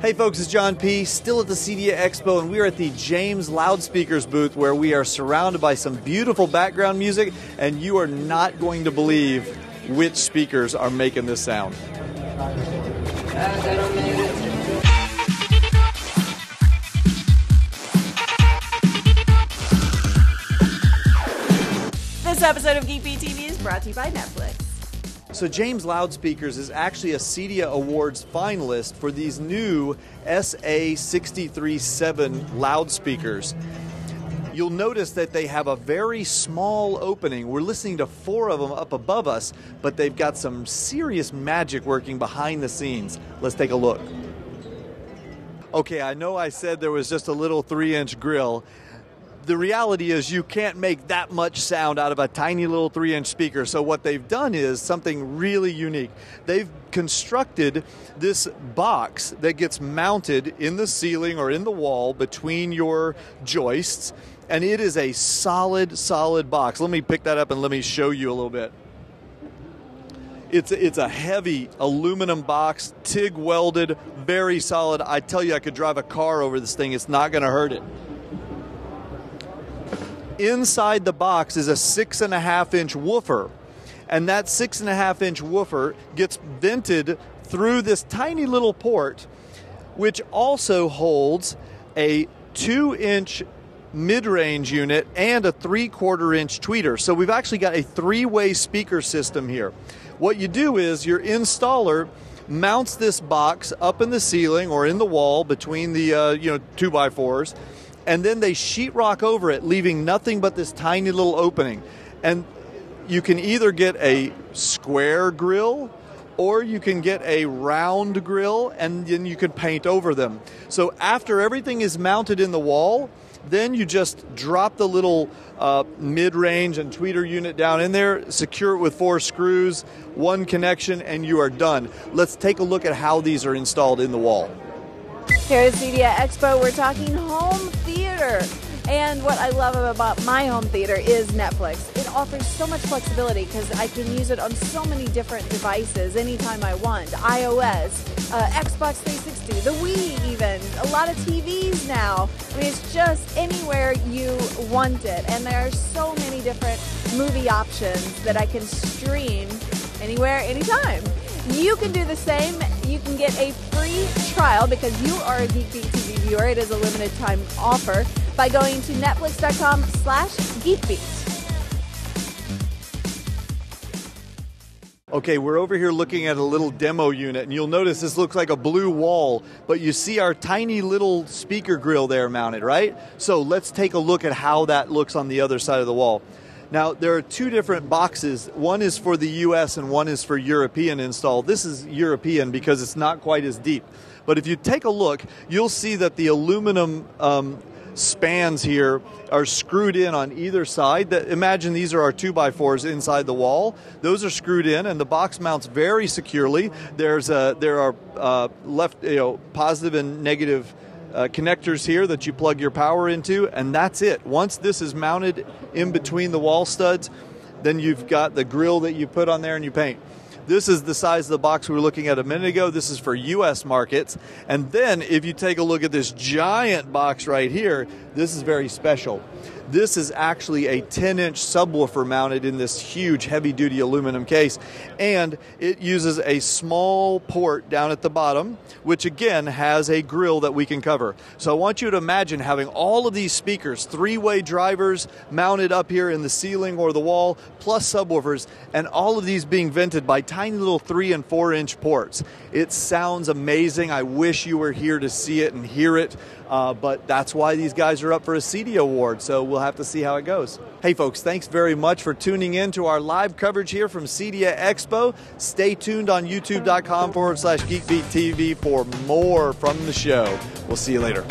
Hey folks, it's John P. Still at the CEDIA Expo, and we are at the James Loudspeakers booth where we are surrounded by some beautiful background music, and you are not going to believe which speakers are making this sound. This episode of Geek Beat TV is brought to you by Netflix. So James Loudspeakers is actually a CEDIA Awards finalist for these new SA637 loudspeakers. You'll notice that they have a very small opening. We're listening to 4 of them up above us, but they've got some serious magic working behind the scenes. Let's take a look. Okay, I know I said there was just a little 3-inch grill. The reality is you can't make that much sound out of a tiny little 3-inch speaker. So what they've done is something really unique. They've constructed this box that gets mounted in the ceiling or in the wall between your joists, and it is a solid box. Let me pick that up and let me show you a little bit. It's a heavy aluminum box, TIG welded, very solid. I tell you, I could drive a car over this thing. It's not going to hurt it. Inside the box is a 6.5-inch woofer, and that 6.5-inch woofer gets vented through this tiny little port, which also holds a 2-inch mid-range unit and a 3/4-inch tweeter. So we've actually got a 3-way speaker system here. What you do is your installer mounts this box up in the ceiling or in the wall between the 2x4s, and then they sheetrock over it, leaving nothing but this tiny little opening. And you can either get a square grill or you can get a round grill, and then you can paint over them. So after everything is mounted in the wall, then you just drop the little mid-range and tweeter unit down in there, secure it with 4 screws, 1 connection, and you are done. Let's take a look at how these are installed in the wall. Here at CEDIA Expo, we're talking home theater. And what I love about my home theater is Netflix. It offers so much flexibility because I can use it on so many different devices anytime I want. iOS, Xbox 360, the Wii even, a lot of TVs now. I mean, it's just anywhere you want it. And there are so many different movie options that I can stream anywhere, anytime. You can do the same. You can get a free trial because you are a Geek Beat TV viewer. It is a limited time offer by going to netflix.com/geekbeat. Okay, we're over here looking at a little demo unit, and you'll notice this looks like a blue wall, but you see our tiny little speaker grill there mounted, right? So let's take a look at how that looks on the other side of the wall. Now, there are 2 different boxes. One is for the US and one is for European install. This is European because it's not quite as deep. But if you take a look, you'll see that the aluminum spans here are screwed in on either side. Imagine these are our 2x4s inside the wall. Those are screwed in, and the box mounts very securely. There are positive and negative connectors here that you plug your power into, and that's it. Once this is mounted in between the wall studs, then you've got the grill that you put on there and you paint. This is the size of the box we were looking at a minute ago. This is for US markets. And then if you take a look at this giant box right here, this is very special. This is actually a 10-inch subwoofer mounted in this huge heavy-duty aluminum case, and it uses a small port down at the bottom, which again has a grill that we can cover. So I want you to imagine having all of these speakers, 3-way drivers mounted up here in the ceiling or the wall, plus subwoofers, and all of these being vented by tiny little 3- and 4-inch ports. It sounds amazing. I wish you were here to see it and hear it. But that's why these guys are up for a CEDIA award, so we'll have to see how it goes. Hey folks, thanks very much for tuning in to our live coverage here from CEDIA Expo. Stay tuned on youtube.com/GeekBeat TV for more from the show. We'll see you later.